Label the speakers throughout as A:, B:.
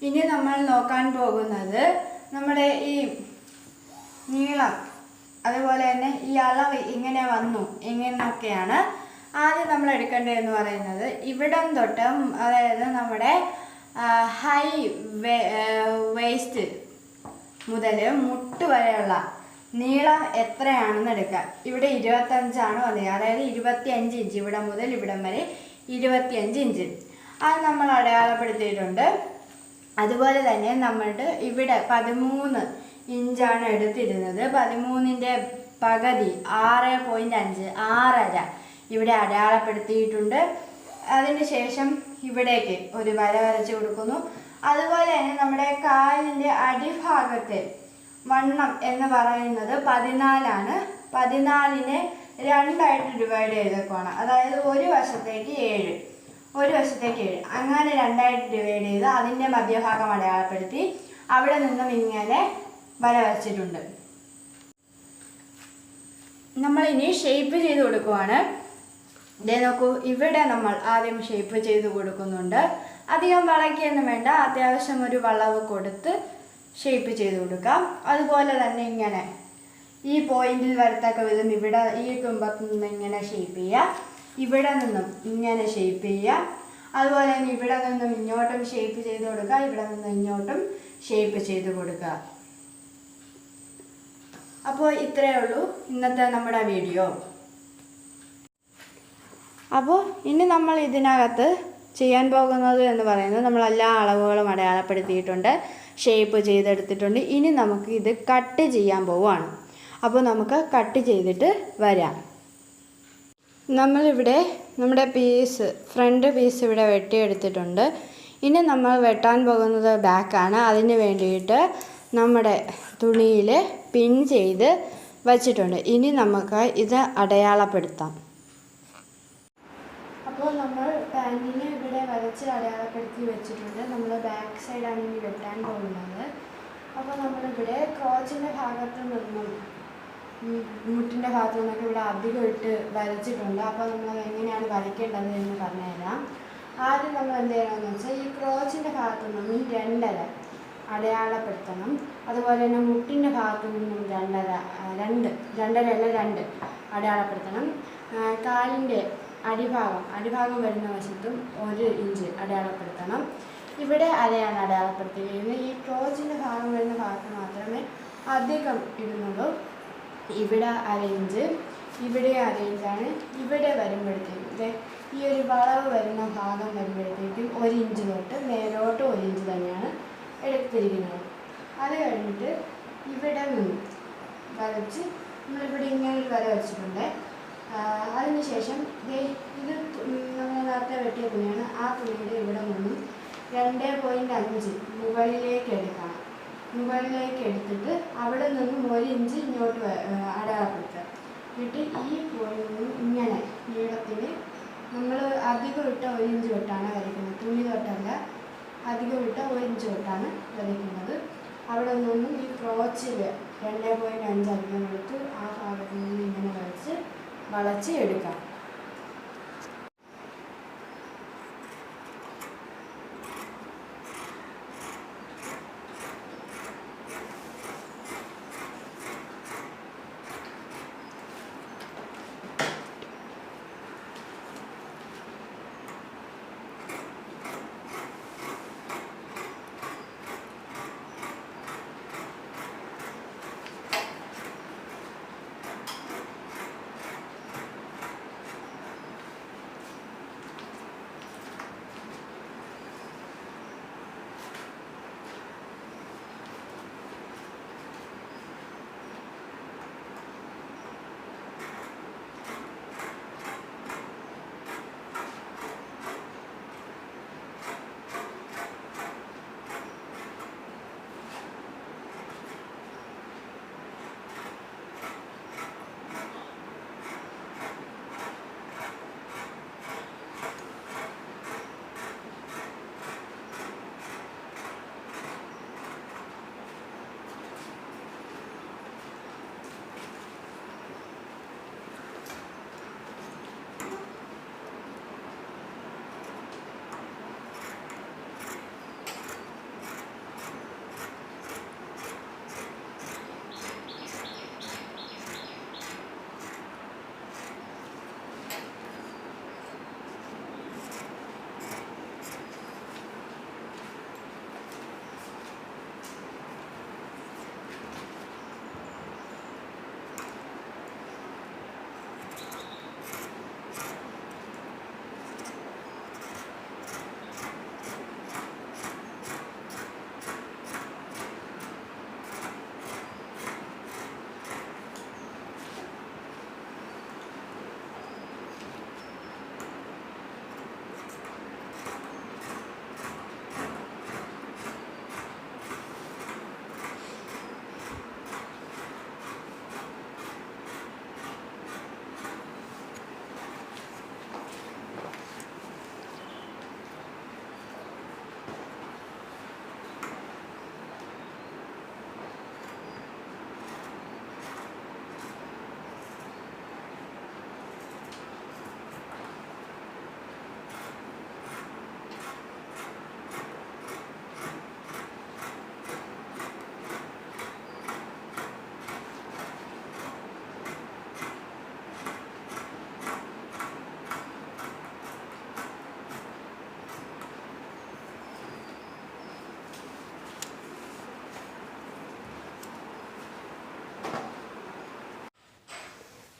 A: ഇനി നമ്മൾ നോക്കാൻ പോകുന്നത് നമ്മുടെ ഈ നീളം അതുപോലെ തന്നെ ഈ അളവ് ഇങ്ങനെ വന്നു എങ്ങനെയൊക്കെയാണ്. ആദ്യം നമ്മൾ എടുക്കേണ്ടതെന്ന് പറയുന്നത് ഇവിടം തൊട്ട്, അതായത് നമ്മുടെ ഹൈ വേസ്റ്റ് മുതൽ മുട്ട് വരെയുള്ള നീളം എത്രയാണെന്ന് എടുക്കുക. ഇവിടെ 25 വന്നത്, അതായത് 25 ഇഞ്ച്. ഇവിടെ മുതൽ ഇവിടം വരെ 25 ഇഞ്ച്. അത് നമ്മൾ അടയാളപ്പെടുത്തിയിട്ടുണ്ട്. അതുപോലെ തന്നെ നമ്മളുടെ ഇവിടെ 13 ഇഞ്ചാണ് എടുത്തിരുന്നത്. 13ൻ്റെ പകുതി 6.5, 6.5 ഇവിടെ അടയാളപ്പെടുത്തിയിട്ടുണ്ട്. അതിന് ശേഷം ഇവിടേക്ക് ഒരു വര വരച്ച് കൊടുക്കുന്നു. അതുപോലെ തന്നെ നമ്മുടെ കാലിൻ്റെ അടിഭാഗത്തെ വണ്ണം എന്ന് പറയുന്നത് 14ആണ്. 14നെ 2ആയിട്ട് ഡിവൈഡ് ചെയ്തേക്കുവാണ്. അതായത് ഒരു വശത്തേക്ക് 7, ഒരു വശത്തേക്ക് 7, അങ്ങനെ 2ആയിട്ട് ഡിവൈഡ് ചെയ്ത് അതിൻ്റെ മധ്യഭാഗം അടയാളപ്പെടുത്തി അവിടെ നിന്നും ഇങ്ങനെ വര വരച്ചിട്ടുണ്ട്. നമ്മളിനി ഷേപ്പ് ചെയ്ത് കൊടുക്കുവാണ്. ഇതേ നോക്കൂ, ഇവിടെ നമ്മൾ ആദ്യം ഷേപ്പ് ചെയ്ത് കൊടുക്കുന്നുണ്ട്. അധികം വളയ്ക്കൊന്നും വേണ്ട, അത്യാവശ്യം ഒരു വളവ് കൊടുത്ത് ഷേപ്പ് ചെയ്ത് കൊടുക്കാം. അതുപോലെ തന്നെ ഇങ്ങനെ ഈ പോയിന്റിൽ വരത്തക്ക വിധം ഇവിടെ ഈ തുമ്പത്ത് നിന്ന് ഇങ്ങനെ ഷേപ്പ് ചെയ്യുക, ഇവിടെ നിന്നും ഇങ്ങനെ ഷേപ്പ് ചെയ്യുക. അതുപോലെ തന്നെ ഇവിടെ നിന്നും ഇങ്ങോട്ടും ഷേപ്പ് ചെയ്ത് കൊടുക്കുക, ഇവിടെ നിന്നും ഇങ്ങോട്ടും ഷേപ്പ് ചെയ്ത് കൊടുക്കുക. അപ്പോൾ ഇത്രയേ ഉള്ളൂ ഇന്നത്തെ നമ്മുടെ വീഡിയോ. അപ്പോൾ ഇനി നമ്മൾ ഇതിനകത്ത് ചെയ്യാൻ പോകുന്നത് എന്ന് പറയുന്നത് നമ്മൾ എല്ലാ അളവുകളും അടയാളപ്പെടുത്തിയിട്ടുണ്ട്, ഷേപ്പ് ചെയ്തെടുത്തിട്ടുണ്ട്. ഇനി നമുക്ക് ഇത് കട്ട് ചെയ്യാൻ പോവുകയാണ്. അപ്പോൾ നമുക്ക് കട്ട് ചെയ്തിട്ട് വരാം. നമ്മളിവിടെ നമ്മുടെ ഫ്രണ്ട് പീസ് ഇവിടെ വെട്ടിയെടുത്തിട്ടുണ്ട്. ഇനി നമ്മൾ വെട്ടാൻ പോകുന്നത് ബാക്കാണ്. അതിന് വേണ്ടിയിട്ട് നമ്മുടെ തുണിയിൽ പിൻ ചെയ്ത് വച്ചിട്ടുണ്ട്. ഇനി നമുക്ക് ഇത് അടയാളപ്പെടുത്താം. അപ്പോൾ നമ്മൾ പാൻറ്റിനെ ഇവിടെ വരച്ച് അടയാളപ്പെടുത്തി വെച്ചിട്ടുണ്ട്. നമ്മൾ ബാക്ക് സൈഡാണ് ഇനി വെട്ടാൻ പോകുന്നത്. അപ്പോൾ നമ്മളിവിടെ ക്രോച്ചിൻ്റെ ഭാഗത്ത് നിന്നും മുട്ടിൻ്റെ ഭാഗത്തു നിന്നൊക്കെ ഇവിടെ അധികം ഇട്ട് വരച്ചിട്ടുണ്ട്. അപ്പോൾ നമ്മൾ എങ്ങനെയാണ് വരയ്ക്കേണ്ടത് എന്ന് പറഞ്ഞുതരാം. ആദ്യം നമ്മൾ എന്ത് ചെയ്യണമെന്ന് വെച്ചാൽ ഈ ക്രോച്ചിൻ്റെ ഭാഗത്തു നിന്നും ഈ 2.5 അടയാളപ്പെടുത്തണം. അതുപോലെ തന്നെ മുട്ടിൻ്റെ ഭാഗത്തു നിന്നും 2 അടയാളപ്പെടുത്തണം. കാലിൻ്റെ അടിഭാഗം വരുന്ന വശത്തും 1 ഇഞ്ച് അടയാളപ്പെടുത്തണം. ഇവിടെ അരയാണ് അടയാളപ്പെടുത്തിയിരിക്കുന്നത്. ഈ ക്രോച്ചിൻ്റെ ഭാഗം വരുന്ന ഭാഗത്ത് മാത്രമേ അധികം ഇടുന്നുള്ളൂ. ഇവിടെ 1 ഇഞ്ച്, ഇവിടെ 1 ഇഞ്ചാണ്. ഇവിടെ വരുമ്പോഴത്തേക്കും ഈ ഒരു വളവ് വരുന്ന ഭാഗം വരുമ്പോഴത്തേക്കും 1 ഇഞ്ച് തൊട്ട് മേലോട്ട് 1 ഇഞ്ച് തന്നെയാണ് എടുത്തിരിക്കുന്നത്. അത് കഴിഞ്ഞിട്ട് ഇവിടെ നിന്ന് വരച്ച് നമ്മളിവിടെ ഇങ്ങനെ ഒരു വര വച്ചിട്ടുണ്ട്. അതിനുശേഷം ഇത് നമ്മൾ നേരത്തെ വെട്ടിയ തുണിയാണ്. ആ തുണിയുടെ ഇവിടെ നിന്നും 2.5 മുകളിലേക്ക് എടുക്കണം. മുകളിലേക്ക് എടുത്തിട്ട് അവിടെ നിന്നും 1 ഇഞ്ച് ഇങ്ങോട്ട് അടയാളപ്പെടുത്തുക. എന്നിട്ട് ഈ പോയിന്റിൽ നിന്നും ഇങ്ങനെ നീളത്തിന് നമ്മൾ അധികം ഇട്ട 1 ഇഞ്ച് തൊട്ടാണ് വരയ്ക്കുന്നത്. തുണി തൊട്ടല്ല, അധികം ഇട്ട 1 ഇഞ്ച് തൊട്ടാണ് വരയ്ക്കുന്നത്. അവിടെ നിന്നും ഈ ക്രോച്ചിൽ 2.5 അധികം എടുത്ത് ആ ഭാഗത്ത് നിന്ന് ഇങ്ങനെ വളച്ച് എടുക്കാം.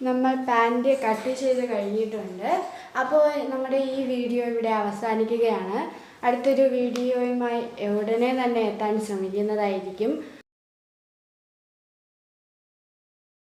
A: നമ്മൾ പാൻറ് കട്ട് ചെയ്ത് കഴിഞ്ഞിട്ടുണ്ട്. അപ്പോൾ നമ്മുടെ ഈ വീഡിയോ ഇവിടെ അവസാനിക്കുകയാണ്. അടുത്തൊരു വീഡിയോയുമായി ഉടനെ തന്നെ എത്താൻ ശ്രമിക്കുന്നതായിരിക്കും.